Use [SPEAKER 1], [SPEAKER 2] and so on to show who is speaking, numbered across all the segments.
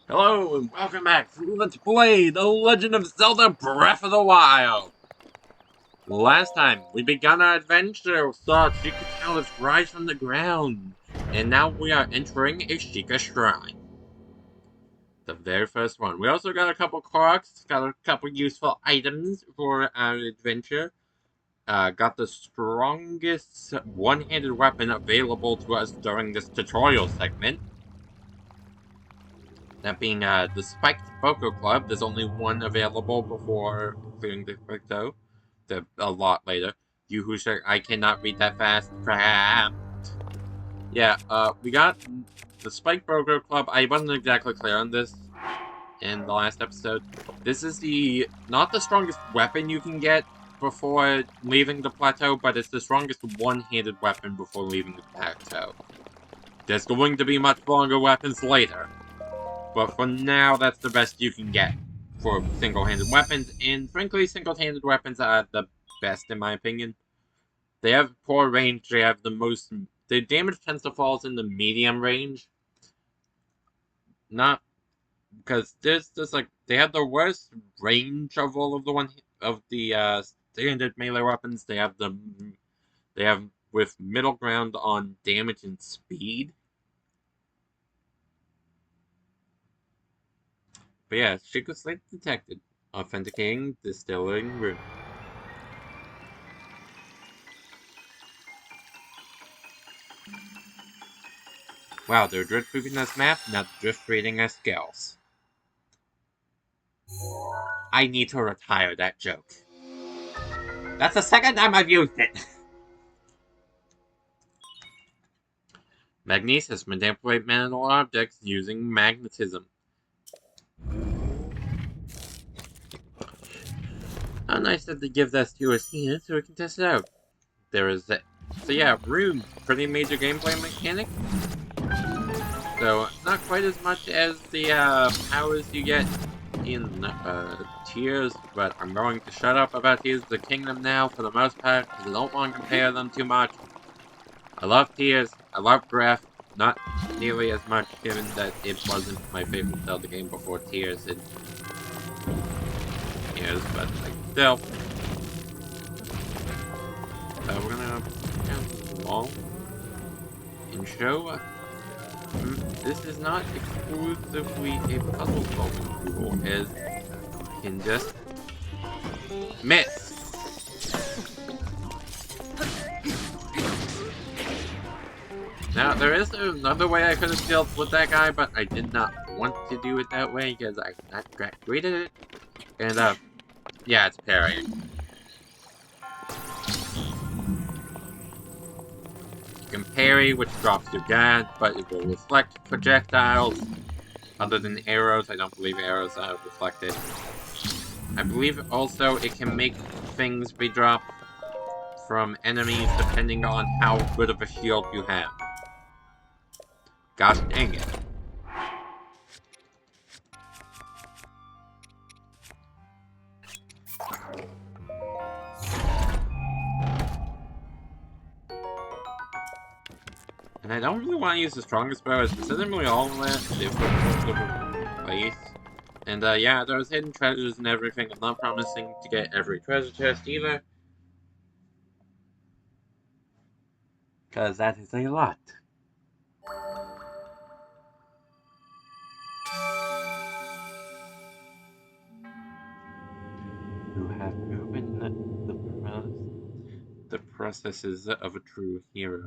[SPEAKER 1] Hello and welcome back to Let's Play The Legend of Zelda Breath of the Wild. Last time, we began our adventure, saw Sheikah Talus rise from the ground, and now we are entering a Sheikah Shrine. The very first one. We also got a couple clocks, got a couple useful items for our adventure. Got the strongest one-handed weapon available to us during this tutorial segment. That being the Spiked Boko Club. There's only one available before clearing the crypto. A lot later. You who say I cannot read that fast. Crap. Yeah, we got the Spiked Boko Club. I wasn't exactly clear on this in the last episode. This is not the strongest weapon you can get before leaving the plateau, but it's the strongest one-handed weapon before leaving the plateau. There's going to be much stronger weapons later. But for now, that's the best you can get for single-handed weapons, and frankly, single-handed weapons are the best in my opinion. They have poor range, they have the most... The damage tends to fall in the medium range. Not... Because there's just like... They have the worst range of all of the standard melee weapons. They have with middle ground on damage and speed. But yeah, Sheikah Slate detected. Authenticating distilling room. Wow, they're drift proofing us math, not drift reading us skills. I need to retire that joke. That's the second time I've used it! Magnesis manipulate metal objects using magnetism. How nice that they give that to us here so we can test it out. There is that. So yeah, rooms, pretty major gameplay mechanic. So, not quite as much as the powers you get in Tears, but I'm going to shut up about Tears of the Kingdom now for the most part, because I don't want to compare them too much. I love Tears, I love Breath, not nearly as much given that it wasn't my favorite Zelda game before Tears and Tears, but like, still. We're gonna count the wall and show this is not exclusively a puzzle solving tool, as you can just miss. Now, there is another way I could have dealt with that guy, but I did not want to do it that way because I'm not great at it. And, yeah, it's parrying. You can parry, which drops your guard, but it will reflect projectiles. Other than arrows, I don't believe arrows are reflected. I believe also it can make things be dropped from enemies depending on how good of a shield you have. Gosh dang it. And I don't really want to use the strongest bow, as it's really all of that different place. And yeah, there's hidden treasures and everything. I'm not promising to get every treasure chest either. Because that is a lot. Who have proven the processes of a true hero.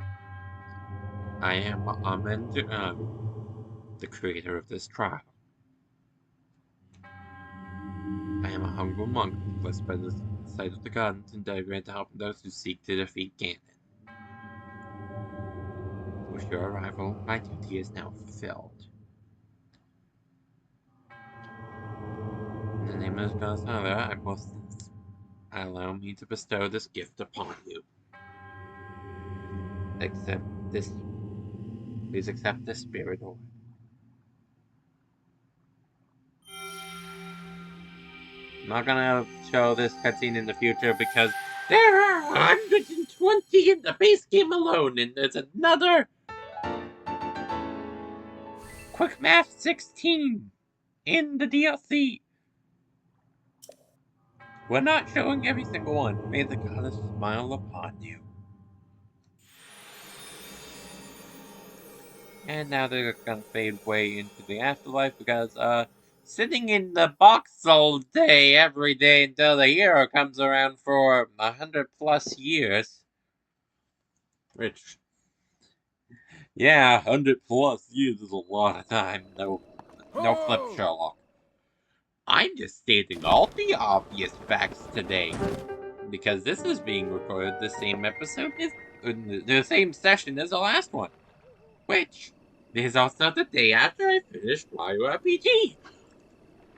[SPEAKER 1] I am Amen the creator of this trial. I am a humble monk, blessed by the sight of the gods, and I grant to help those who seek to defeat Ganon. With your arrival, my duty is now fulfilled. In the name of God's Father, I must allow me to bestow this gift upon you. Please accept this spirit orb. I'm not gonna show this cutscene in the future because there are 120 in the base game alone, and there's another quick math 16 in the DLC. We're not showing every single one. May the goddess smile upon you. And now they're gonna fade way into the afterlife because, sitting in the box all day, every day until the hero comes around for 100+ years. Which, yeah, 100+ years is a lot of time. No flip, Sherlock. I'm just stating all the obvious facts today. Because this is being recorded the same episode as the same session as the last one. Which is also the day after I finished Mario RPG.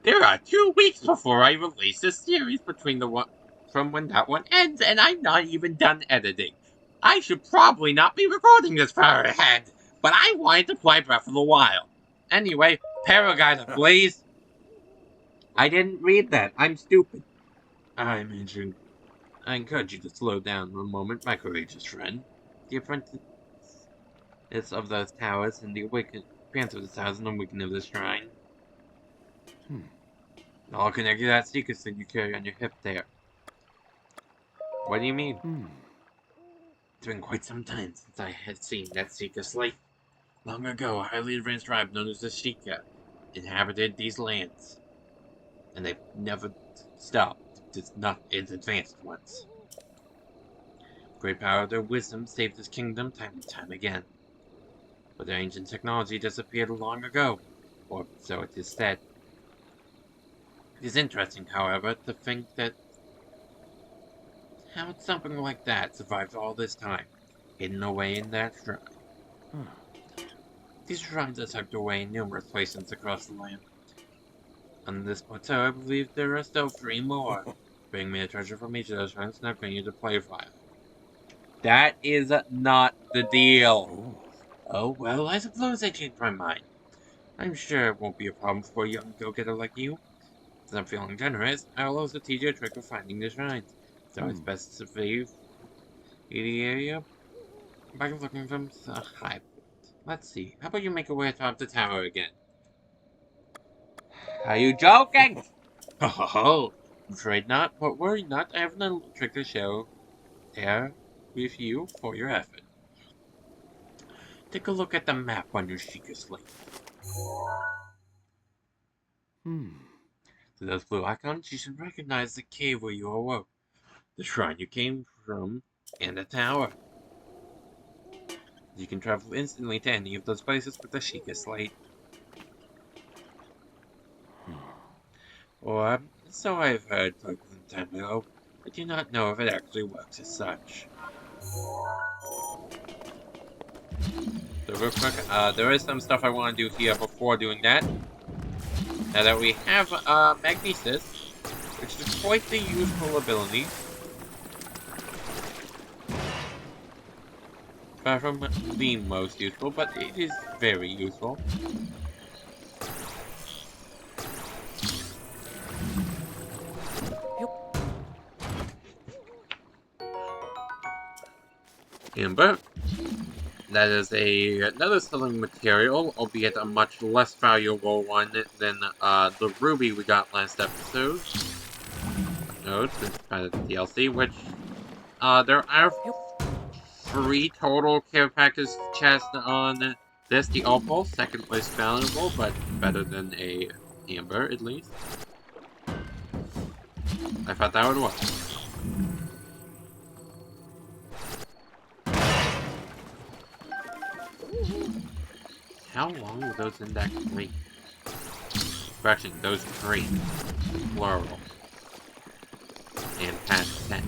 [SPEAKER 1] There are 2 weeks before I release this series between the one from when that one ends, and I'm not even done editing. I should probably not be recording this far ahead, but I wanted to play Breath of the Wild. Anyway, Paragon Blaze. I didn't read that. I'm stupid. I encourage you to slow down for a moment, my courageous friend. The apprentice of those towers and the appearance of the towers and the awakening of the shrine. All connected to that secret thing you carry on your hip there. What do you mean? It's been quite some time since I had seen that Seeker slate. Long ago, a highly advanced tribe known as the Sheikah inhabited these lands. And they've never stopped. It's not its advanced ones. Great power of their wisdom saved this kingdom time and time again. But their ancient technology disappeared long ago, or so it is said. It is interesting, however, to think that how something like that survived all this time, hidden away in that shrine. These shrines are tucked away in numerous places across the land. On this plateau, I believe there are still 3 more. Bring me a treasure from each of those shrines, and I'll bring you the play file. That is not the deal. Oh, well, I suppose I changed my mind. I'm sure it won't be a problem for a young go-getter like you. Since I'm feeling generous, I'll also teach you a trick of finding the shrines. So it's best to leave the area by looking from the high point. Let's see. How about you make your way atop the tower again? Are you joking? Oh, I'm afraid not, but worry not. I have a little trick to show there with you for your effort. Take a look at the map on your Sheikah slate. To those blue icons, you should recognize the cave where you awoke, the shrine you came from, and the tower. You can travel instantly to any of those places with the Sheikah slate. Or, so I've heard quite some time ago, but do not know if it actually works as such. So real quick, there is some stuff I want to do here before doing that. Now that we have Magnesis, which is quite the useful ability. Far from being most useful, but it is very useful. Amber. That is another selling material, albeit a much less valuable one than the ruby we got last episode. No, it's part of the DLC, which there are 3 total care package chests on this. The opal, second least valuable, but better than a amber at least. I thought that would work. How long will those index wait? Correction, those 3. Plural. And past tense.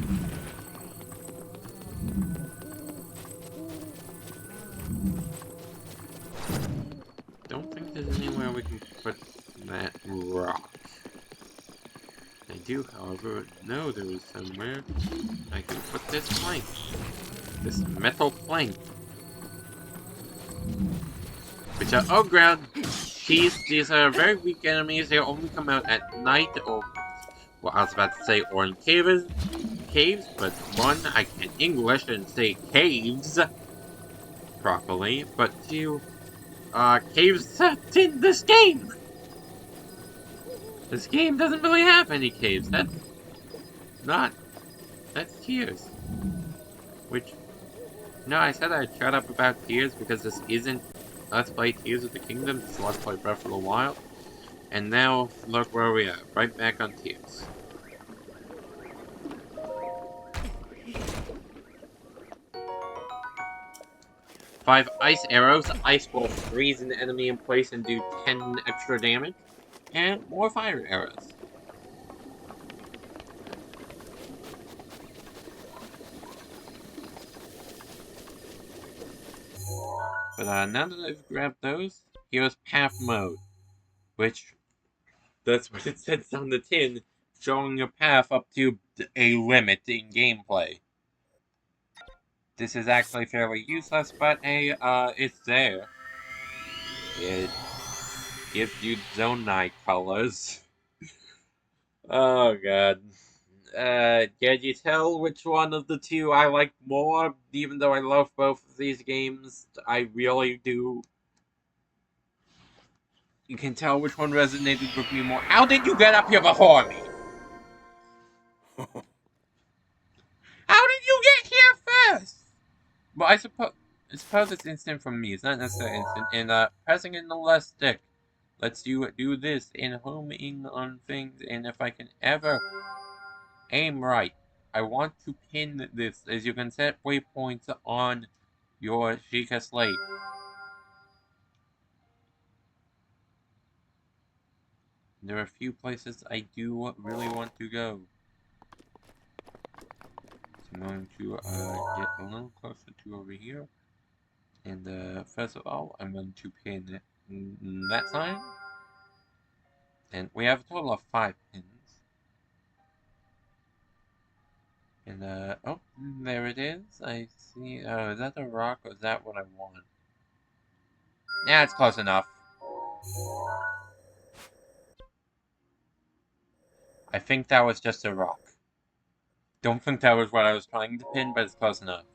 [SPEAKER 1] Don't think there's anywhere we can put that rock. I do, however, know there was somewhere I can put this plank. This metal plank. Which are all ground. These are very weak enemies. They only come out at night, or well, I was about to say or in caves, but one, I can English and say caves properly, but 2, caves in this game. This game doesn't really have any caves. Not... That's Tears. Which... No, I said I'd shut up about Tears because this isn't Let's Play Tears of the Kingdom. This is Let's Play Breath of the Wild. And now, look where we are. Right back on Tears. Five ice arrows. Ice will freeze an enemy in place and do 10 extra damage. And more fire arrows. But now that I've grabbed those, here's Path Mode. Which, that's what it says on the tin, showing a path up to a limit in gameplay. This is actually fairly useless, but hey, it's there. It gives you Zonai colors. Oh god. Can you tell which one of the two I like more? Even though I love both of these games, I really do. You can tell which one resonated with me more. How did you get up here before me? How did you get here first? Well, I suppose it's instant from me. It's not necessarily instant. And pressing in the left stick lets you do this and homing on things. And if I can ever aim right, I want to pin this, as you can set waypoints on your Sheikah slate. There are a few places I do really want to go. So I'm going to get a little closer to over here. And first of all, I'm going to pin that sign. And we have a total of 5 pins. And oh, there it is. I see. Oh, is that the rock or is that what I want? Yeah, it's close enough. I think that was just a rock. Don't think that was what I was trying to pin, but it's close enough.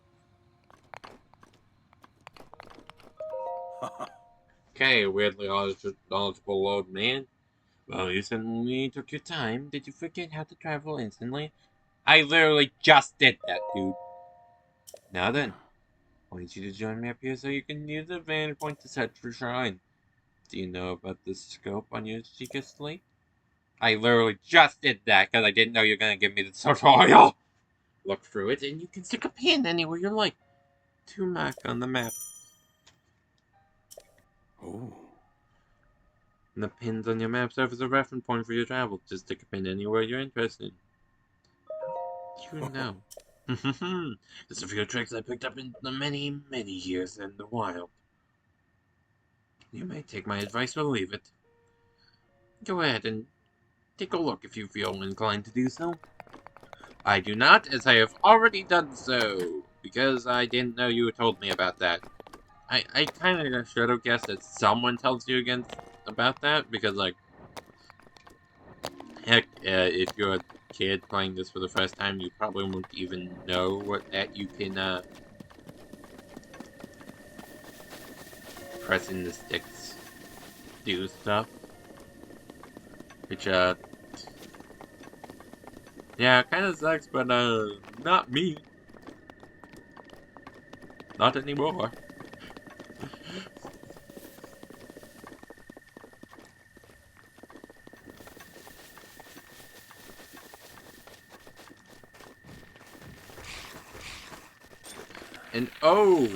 [SPEAKER 1] Okay, weirdly knowledgeable old man. Well, you certainly took your time. Did you forget how to travel instantly? I literally just did that, dude. Now then, I want you to join me up here so you can use the vantage point to search for shrine. Do you know about the scope on your Sheikah slate? I literally just did that because I didn't know you were going to give me the tutorial. Look through it and you can stick a pin anywhere you like to mark on the map. Oh. And the pins on your map serve as a reference point for your travel. Just stick a pin anywhere you're interested. You know. There's a few tricks I picked up in the many, many years in the wild. You may take my advice or leave it. Go ahead and take a look if you feel inclined to do so. I do not, as I have already done so, because I didn't know you told me about that. I kind of should have guessed that someone tells you again about that, because, like, heck, if you're a kid playing this for the first time, you probably won't even know that you can, pressing the sticks do stuff. Which, yeah, kinda sucks, but, not me. Not anymore. And oh,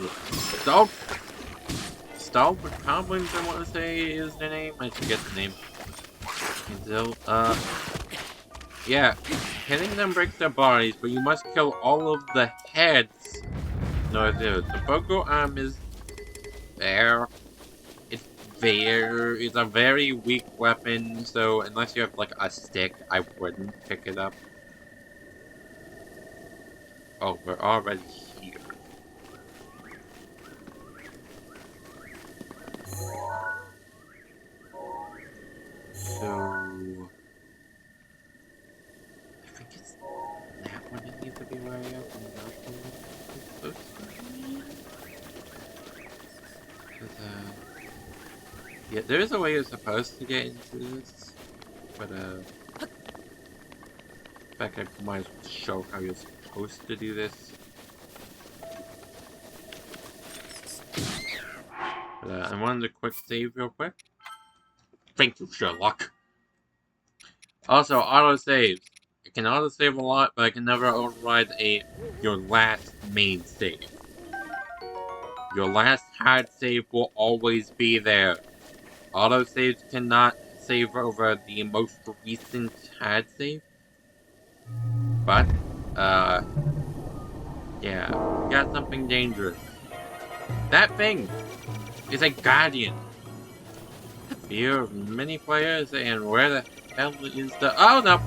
[SPEAKER 1] Stalwart Goblins, I want to say is the name. I forget the name. Until, yeah, hitting them breaks their bodies, but you must kill all of the heads. No, the Boko arm is there. It's there. It's a very weak weapon, so unless you have like a stick, I wouldn't pick it up. Oh, we're already here. So I think it's that one that needs to be wary of, and not the one that's supposed to be. Because, yeah, there is a way you're supposed to get into this. But in fact, I might as well show how you're supposed to do this. But I wanted a quick save real quick. Thank you, Sherlock. Also, autosaves. It can autosave a lot, but I can never override your last main save. Your last hard save will always be there. Autosaves cannot save over the most recent hard save. But, yeah, we got something dangerous. That thing is a guardian. Fear of many players, and where the hell is the... Oh, no!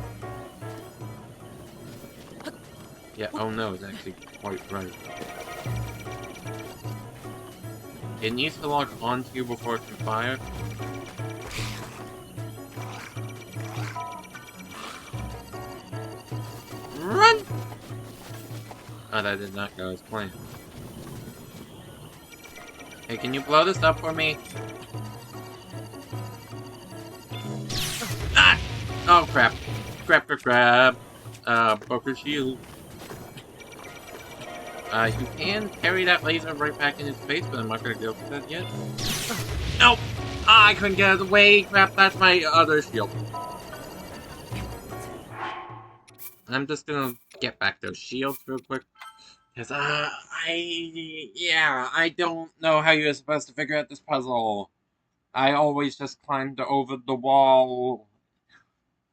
[SPEAKER 1] Yeah, oh no, it's actually quite right. It needs to lock onto you before it can fire. Run! Oh, that did not go as planned. Hey, can you blow this up for me? Ah! Oh, crap. Crap, crap, crap. Poker shield. You can carry that laser right back in his face, but I'm not gonna go for that yet. Nope! Ah, I couldn't get out of the way! Crap, that's my other shield. I'm just gonna get back those shields real quick. Because, I don't know how you're supposed to figure out this puzzle. I always just climbed over the wall.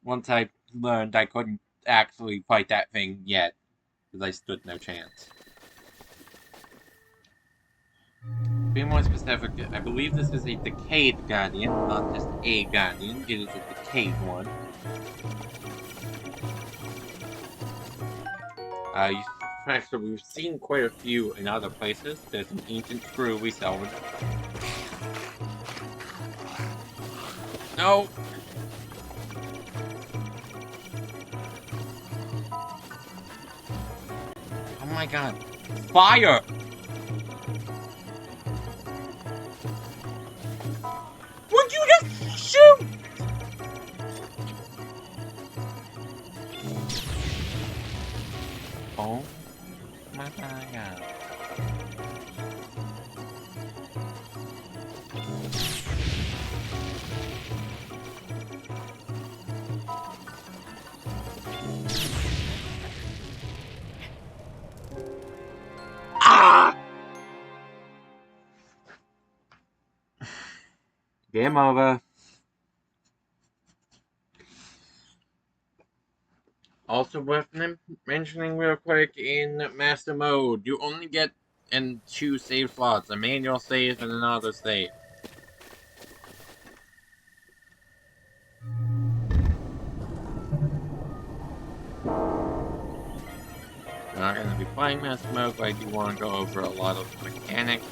[SPEAKER 1] Once I learned I couldn't actually fight that thing yet. Because I stood no chance. To be more specific, I believe this is a decayed guardian, not just a guardian. It is a decayed one. Actually, we've seen quite a few in other places. There's an ancient screw we salvaged. No! Oh my god. Fire! Would you just shoot? Oh my god. Ah! Game over. Also worth mentioning real quick, in Master Mode, you only get in 2 save slots, a manual save and another save. We're not going to be playing Master Mode, but I do want to go over a lot of the mechanics.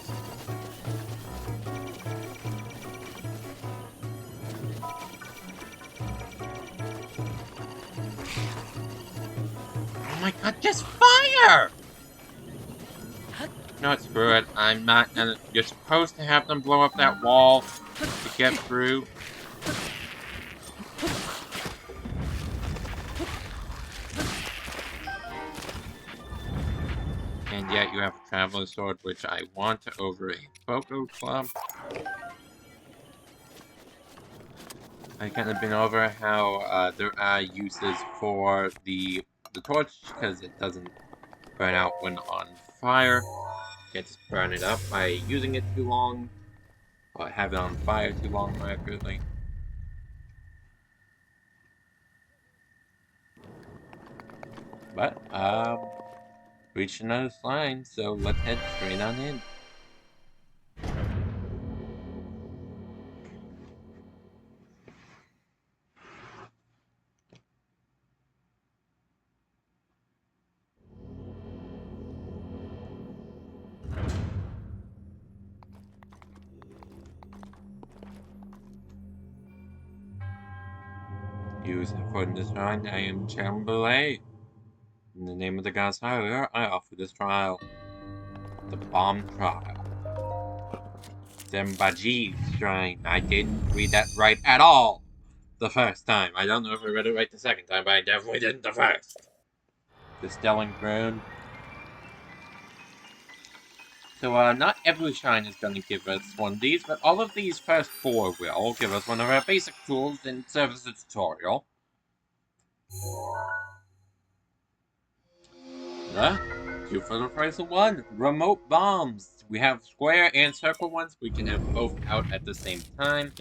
[SPEAKER 1] Oh my god, just fire! No, screw it. I'm not gonna... You're supposed to have them blow up that wall to get through. And yet you have a Traveler's Sword, which I want over a Poco Club. I've kind of been over how there are uses for the torch, because it doesn't burn out when on fire. You just burn it up by using it too long, or have it on fire too long, more accurately. But, reached another line, so let's head straight on in. Use for this ride, I am Chamberlain. In the name of the gods higher, I offer this trial. The bomb trial. Zembaji's shrine. I didn't read that right at all. the first time. I don't know if I read it right the second time, but I definitely didn't the first. The Stelling Throne. So, not every shrine is going to give us one of these, but all of these first 4 will give us one of our basic tools and serve as a tutorial. The 2 for the price of 1. Remote bombs. We have square and circle ones. We can have both out at the same time.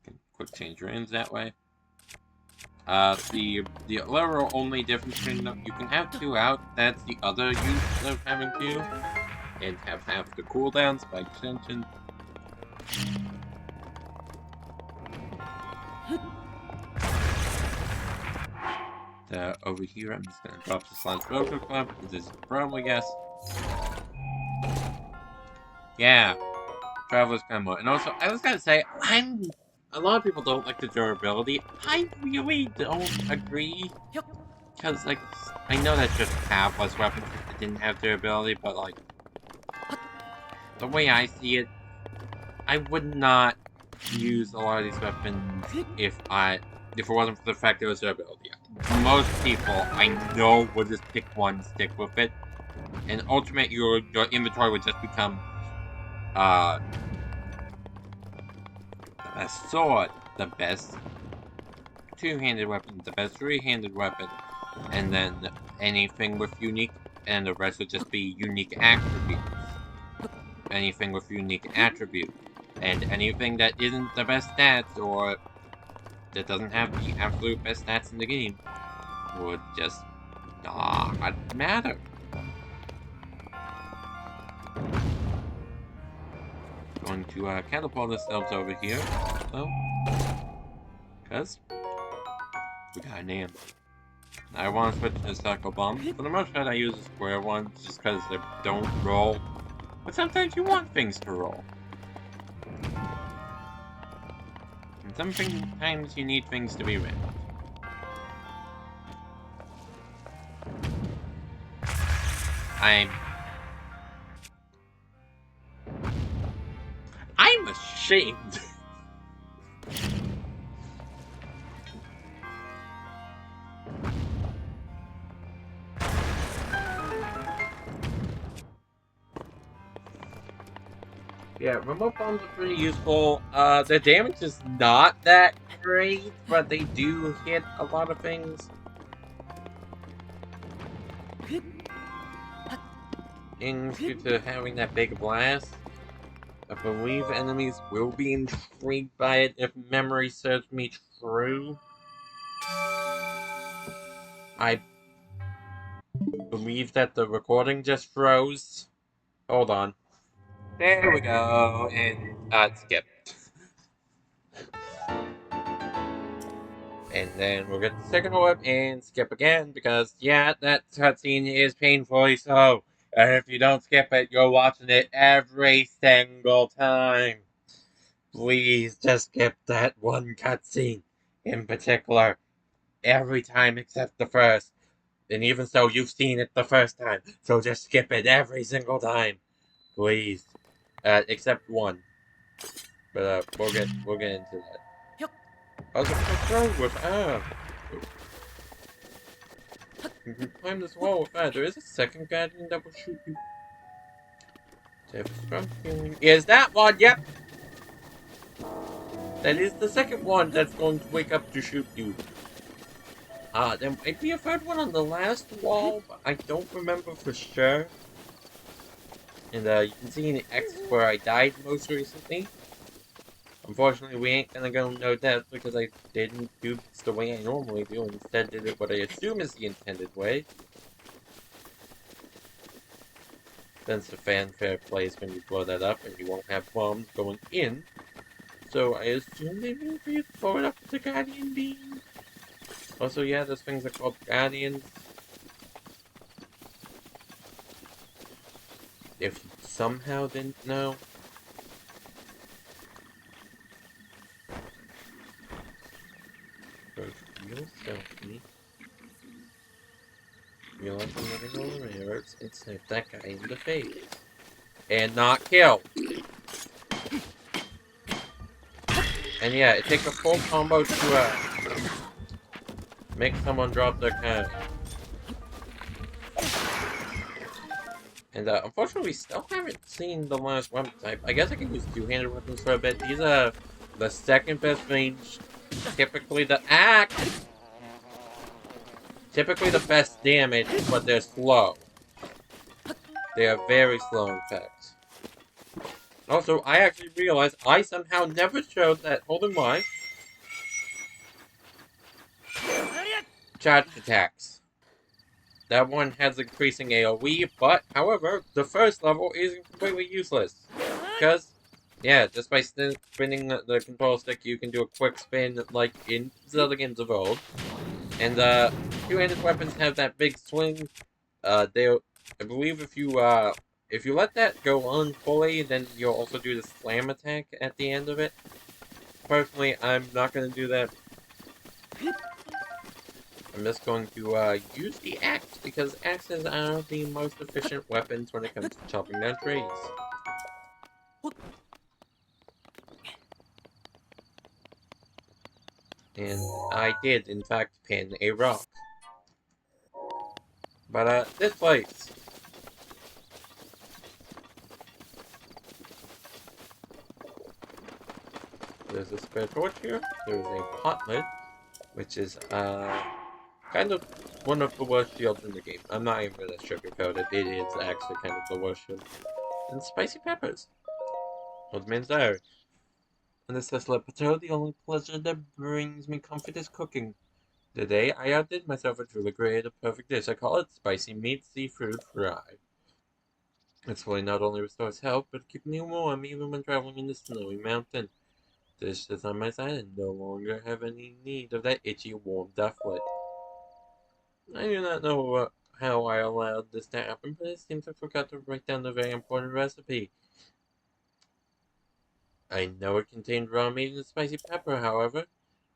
[SPEAKER 1] Can quick change your ends that way. The literal only difference between them, you can have 2 out. That's the other use of having 2. And have half the cooldowns by extension. Over here, I'm just gonna drop the Sludge Vocal Club, because as you can probably guess. Yeah, Traveler's Camo. And also, I was gonna say, a lot of people don't like the durability. I really don't agree. Because, like, I know that just have less weapons that didn't have durability, but, like, the way I see it, I would not use a lot of these weapons if it wasn't for the fact there was durability. Most people I know would just pick one, stick with it, and ultimate your inventory would just become the best sword, the best 2-handed weapon, the best 3-handed weapon, and then anything with unique, and the rest would just be unique attributes. Anything with unique attributes. And anything that isn't the best stats, or that doesn't have the absolute best stats in the game, would just not matter. Going to catapult ourselves over here, though, because we got an amp. I want to switch to circle bomb. For the most part, I use the square ones just because they don't roll. But sometimes you want things to roll. And sometimes you need things to be rammed. I'm ashamed. Yeah, remote bombs are pretty useful. The damage is not that great, but they do hit a lot of things. Due to having that big blast. I believe enemies will be intrigued by it if memory serves me true. I believe that the recording just froze. Hold on. There we go, and skip. And then we'll get the second orb and skip again, because, yeah, that cutscene is painfully so. And if you don't skip it, you're watching it every single time. Please just skip that one cutscene in particular. Every time except the first. And even so, you've seen it the first time. So just skip it every single time. Please. Except one. But, we'll get into that. I was throw with You can climb this wall with that. There is a second guardian that will shoot you. Is that one? Yep. That is the second one that's going to wake up to shoot you. There might be a third one on the last wall, but I don't remember for sure. And, you can see in the X where I died most recently. Unfortunately, we ain't gonna go no death because I didn't do this the way I normally do. Instead, did it what I assume is the intended way. Since the fanfare plays when you blow that up and you won't have bombs going in. So I assume they mean for you to blow it up with the Guardian Beam. Also, yeah, those things are called Guardians. If you somehow didn't know. Real stealthy. Real like I'm running over arrows and snipe that guy in the face. And not kill. And yeah, it takes a full combo to make someone drop their card. And unfortunately, we still haven't seen the last weapon type. I guess I can use two-handed weapons for a bit. These are the second best range. Typically typically the best damage, but they're slow. They are very slow, in fact. Also, I actually realized I somehow never showed that holding Y charged attacks. That one has increasing AoE, but, however, the first level is completely useless. Because, yeah, just by spinning the control stick, you can do a quick spin like in Zelda games of old. And, two-handed weapons have that big swing. I believe if you let that go on fully, then you'll also do the slam attack at the end of it. Personally, I'm not going to do that. I'm just going to use the axe, because axes are the most efficient weapons when it comes to chopping down trees. And I did, in fact, pin a rock. But, this place. There's a spare torch here. There's a pot lid, which is, kind of one of the worst shields in the game. I'm not even gonna sugarcoat it. It is actually kind of the worst shield. And spicy peppers. Old man's diary. And it says, "Le Pateau, the only pleasure that brings me comfort is cooking. Today, I outdid myself and truly created a perfect dish. I call it spicy meat seafood fry. Its fully not only restores health, but keeps me warm even when traveling in the snowy mountain. Dish is on my side and no longer have any need of that itchy warm dufflet. I do not know how I allowed this to happen, but it seems I forgot to write down the very important recipe. I know it contained raw meat and spicy pepper, however.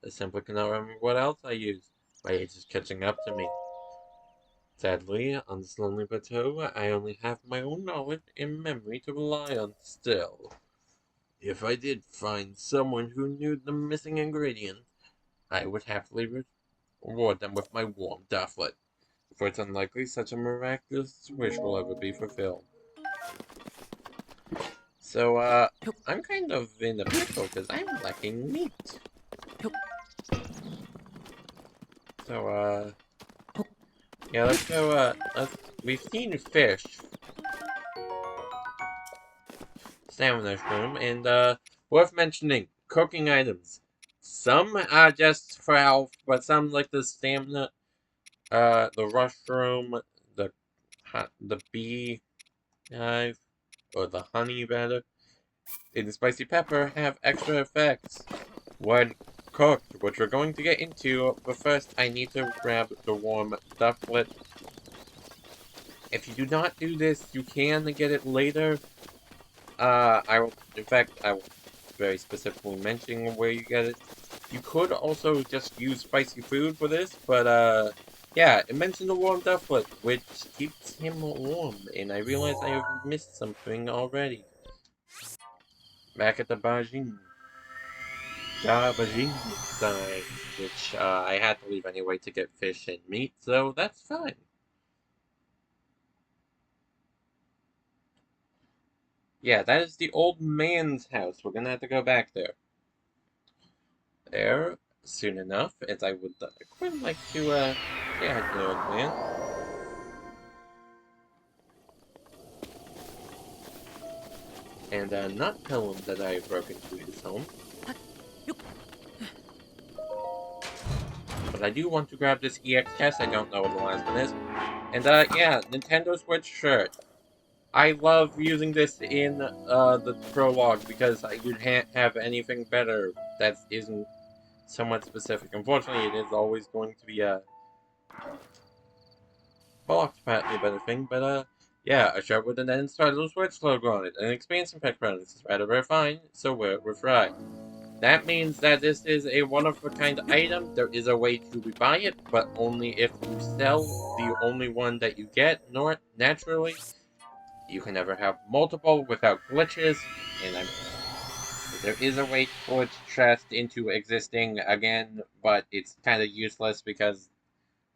[SPEAKER 1] I simply cannot remember what else I used. My age is catching up to me. Sadly, on this lonely plateau, I only have my own knowledge and memory to rely on still. If I did find someone who knew the missing ingredient, I would happily reward them with my warm dufflet. For it's unlikely such a miraculous wish will ever be fulfilled." So, I'm kind of in a pickle because I'm lacking meat. So, yeah, let's go, we've seen fish. Stamina shroom, and, worth mentioning, cooking items. Some are just for health, but some like the stamina, the mushroom, the bee hive, or the honey rather, and the spicy pepper have extra effects when cooked, which we're going to get into, but first I need to grab the warm dufflet. If you do not do this, you can get it later. I will very specifically mention where you get it. You could also just use spicy food for this, but, yeah, it mentioned the warm dufflet, which keeps him warm, and I realize I have missed something already. Back at the Bajin side, which, I had to leave anyway to get fish and meat, so that's fine. Yeah, that is the old man's house. We're gonna have to go back there soon enough, as I would quite like to, say hi to the old man. And, not tell him that I broke into his home. But I do want to grab this EX test. I don't know what the last one is. And, yeah, Nintendo Switch shirt. I love using this in, the prologue because you can't have anything better that isn't somewhat specific. Unfortunately, it is always going to be a blocked apparently a better thing, but, yeah, a shirt with an Nintendo Switch logo on it, an expansion pack around it. This is rather very fine, so we're right. That means that this is a one-of-a-kind item. There is a way to buy it, but only if you sell the only one that you get. Nor naturally, you can never have multiple without glitches. And I'm There is a way to pull its chest into existing again, but it's kind of useless because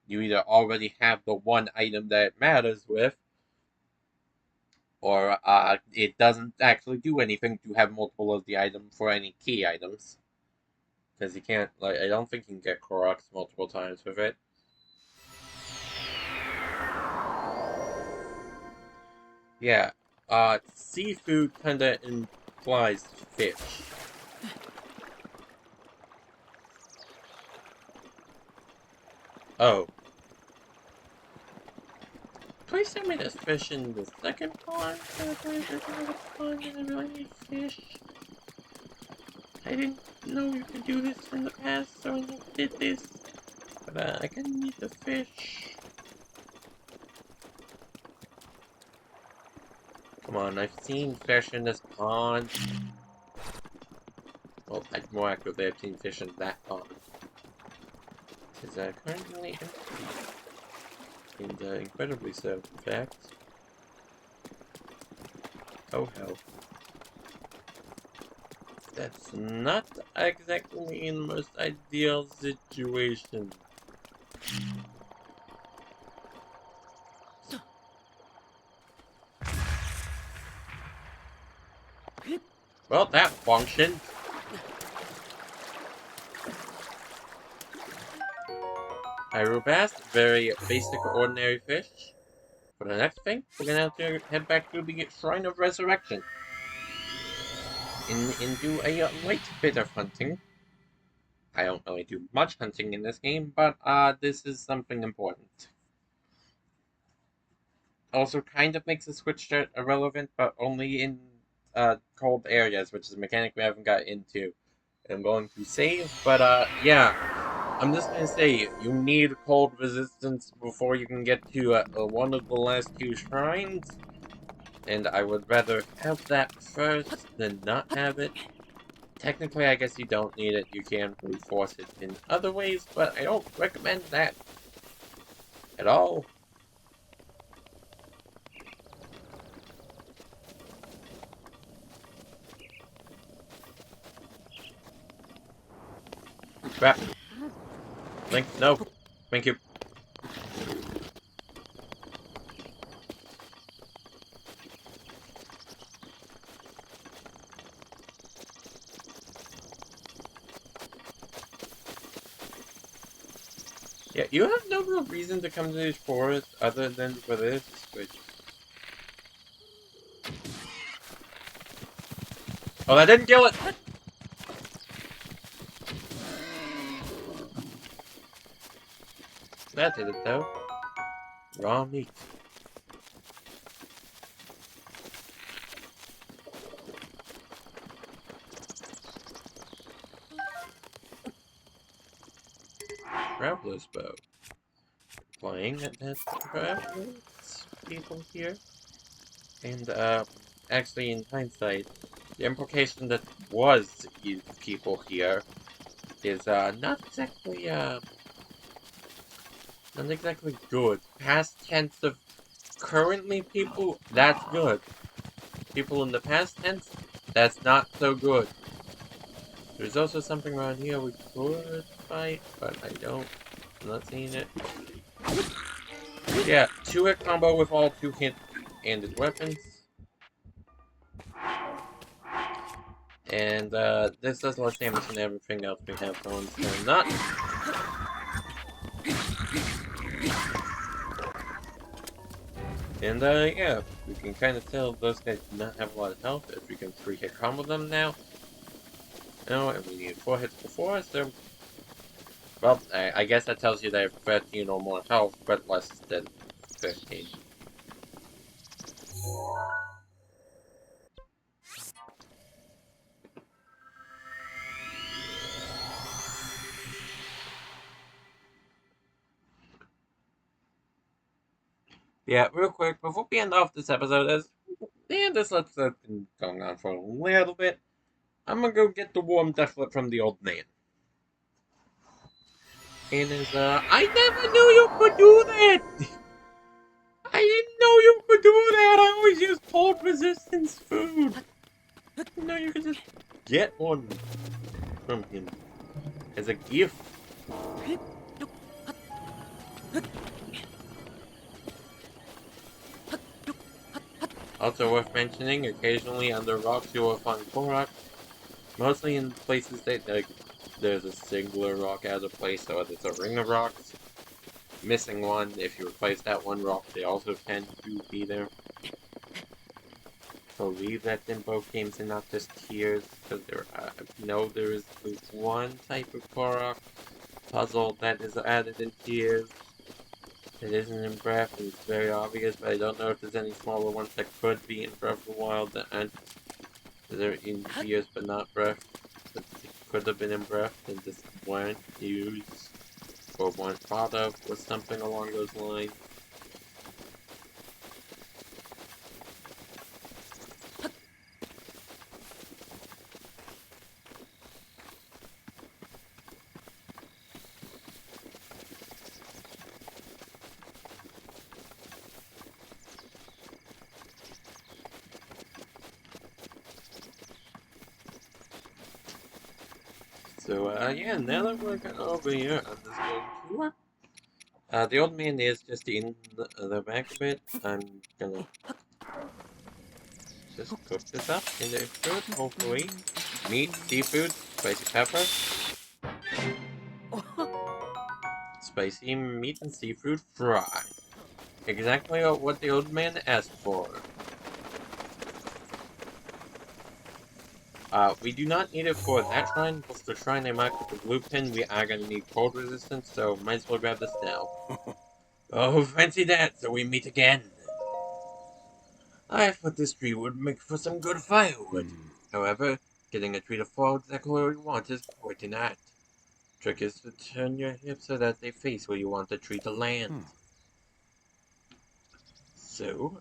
[SPEAKER 1] you either already have the one item that it matters with, or it doesn't actually do anything to have multiple of the item for any key items. Because you can't, like, I don't think you can get Koroks multiple times with it. Yeah, seafood kinda implies fish. Oh. Please tell me there's fish in the second pond? There's another pond and I really need fish. I didn't know you could do this in the past, so I never did this. But I kinda need the fish. Come on, I've seen fish in this pond. Well, more accurately, I've seen fish in that pond. It is currently empty. And incredibly so, in fact. Oh hell. That's not exactly in the most ideal situation. Well, that functioned. Hyrobast, very basic, ordinary fish. For the next thing, we're gonna have to head back to the Shrine of Resurrection. And do a light bit of hunting. I don't really do much hunting in this game, but this is something important. Also kind of makes the switch start irrelevant, but only in cold areas, which is a mechanic we haven't got into. I'm going to save, but yeah. I'm just gonna say, you need cold resistance before you can get to one of the last two shrines. And I would rather have that first than not have it. Technically, I guess you don't need it. You can reinforce it in other ways, but I don't recommend that at all. Crap. Link, no. Thank you. Yeah, you have no real reason to come to this forest other than for this, which... Oh, that didn't kill it! That did it, though. Raw meat. Traveler's bow. Playing that travelers people here. And, actually, in hindsight, the implication that was people here is, not exactly good. Past tense of currently people, that's good. People in the past tense, that's not so good. There's also something around here we could fight, but I'm not seeing it. Yeah, 2-hit combo with all 2-handed weapons. And, this does less damage than everything else we have going, so not... And, yeah, we can kind of tell those guys do not have a lot of health if we can 3-hit combo them now. No, and we needed 4 hits before, so... Well, I guess that tells you they have 13 or more health, but less than 15. Yeah, real quick, before we end off this episode, this episode's been going on for a little bit. I'm gonna go get the warm deathlet from the old man. And I never knew you could do that! I didn't know you could do that! I always use cold resistance food! No, you could just get one from him as a gift. Also worth mentioning, occasionally under rocks you will find Koroks, mostly in places that like there's a singular rock out of place, or there's a ring of rocks. Missing one, if you replace that one rock, they also tend to be there. Believe that's in both games and not just tiers, because there is one type of Korok puzzle that is added in tiers. It isn't in Breath, and it's very obvious, but I don't know if there's any smaller ones that could be in Breath of the Wild that are in tiers but not Breath, that could have been in Breath and just weren't used or weren't thought of, or something along those lines. So, yeah, now that we're kind of over here, I'm just going to, the old man is just in the back a bit. I'm gonna just cook this up in the food, hopefully. Meat, seafood, spicy pepper, spicy meat and seafood fry. Exactly what the old man asked for. We do not need it for that shrine, plus the shrine I marked with the blue pin, we are gonna need cold resistance, so might as well grab this now. Oh, fancy that, so we meet again. I thought this tree would make for some good firewood. However, getting a tree to fall exactly where we want is quite an art. Trick is to turn your hips so that they face where you want the tree to land. So,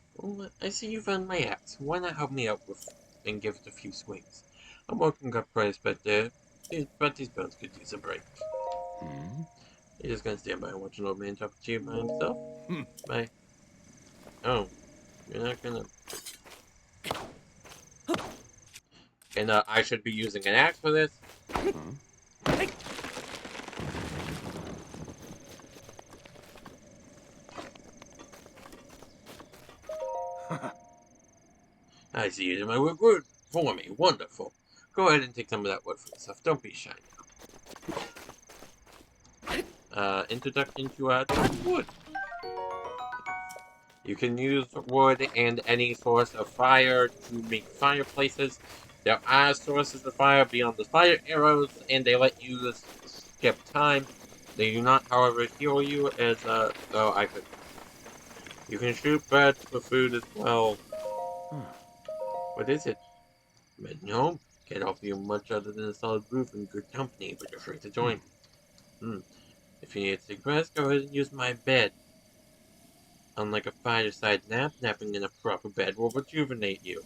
[SPEAKER 1] I see you found my axe. Why not help me out with and give it a few swings? I'm working up price, but these bones could use a break. You're just gonna stand by and watch an old man talk to you by himself? Bye. Oh, you're not gonna. And I should be using an axe for this? I see you did my work good for me. Wonderful. Go ahead and take some of that wood for yourself. Don't be shy now. Introduction to wood. You can use wood and any source of fire to make fireplaces. There are sources of fire beyond the fire arrows, and they let you skip time. They do not, however, heal you as, so I could. You can shoot birds for food as well. What is it? But no, can't offer you much other than a solid roof and good company, but you're free to join. If you need to take rest, go ahead and use my bed. Unlike a fireside nap, napping in a proper bed will rejuvenate you.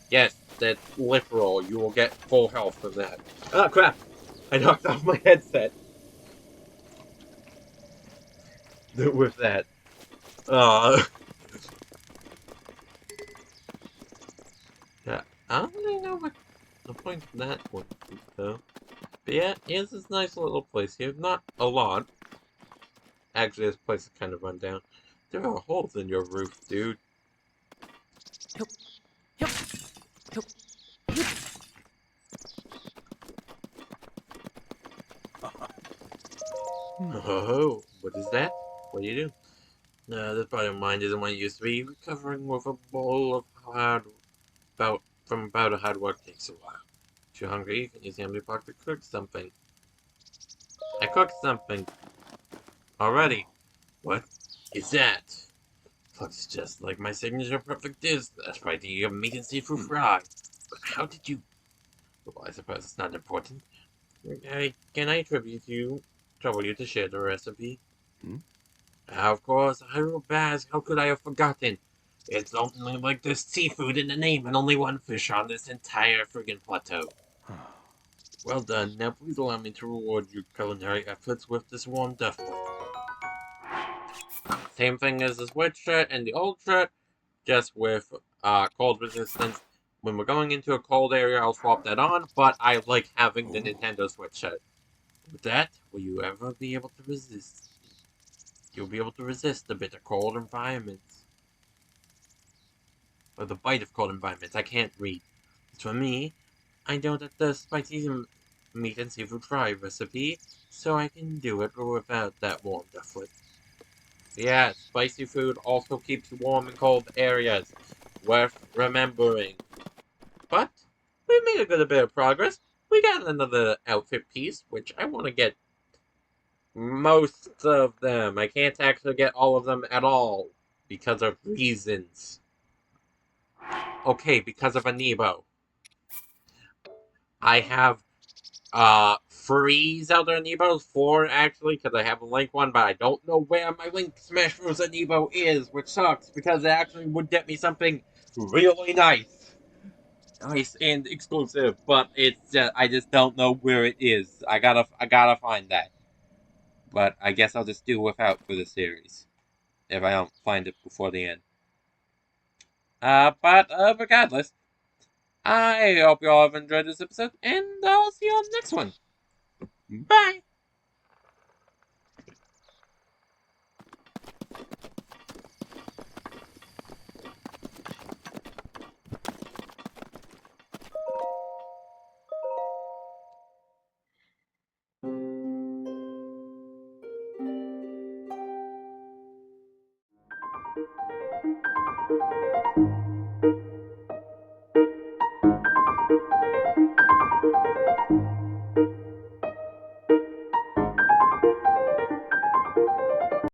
[SPEAKER 1] Yes, that's literal. You will get full health from that. Oh, crap! I knocked off my headset. With that. Yeah, I don't really know what the point of that was, though. But yeah, it's this nice little place here. Not a lot. Actually, this place is kind of run down. There are holes in your roof, dude. Oh, what is that? What do you do? No, this part of mine isn't what it used to be. Recovering with a bowl of about a hard work takes a while. If you're hungry, you can use the empty pot to cook something. I cooked something. Already. What is that? Looks just like my signature perfect dish. That's right, you have meat and seafood fry. But how did you... Well, I suppose it's not important. Can I trouble you to share the recipe? Of course, Hyrule Baz, how could I have forgotten? It's only like there's seafood in the name and only one fish on this entire friggin' plateau. Well done. Now please allow me to reward your culinary efforts with this warm dufflet. Same thing as this white shirt and the old shirt, just with cold resistance. When we're going into a cold area, I'll swap that on, but I like having the Nintendo Switch set. With that, will you ever be able to resist me? You'll be able to resist a bit of cold environments. Or the bite of cold environments. I can't read. As for me, I know that the spicy meat and seafood fry recipe, so I can do it without that warm foot. Yeah, spicy food also keeps you warm in cold areas. Worth remembering. But we made a good bit of progress. We got another outfit piece, which I want to get most of them. I can't actually get all of them at all because of reasons. Okay, because of Amiibo. I have 3 Zelda Amiibos, 4 actually, because I have a Link one, but I don't know where my Link Smash Bros. Amiibo is, which sucks because it actually would get me something really nice and exclusive, but it's I just don't know where it is. I gotta find that. But I guess I'll just do without for the series if I don't find it before the end. But regardless, I hope you all have enjoyed this episode, and I'll see you on the next one. Bye.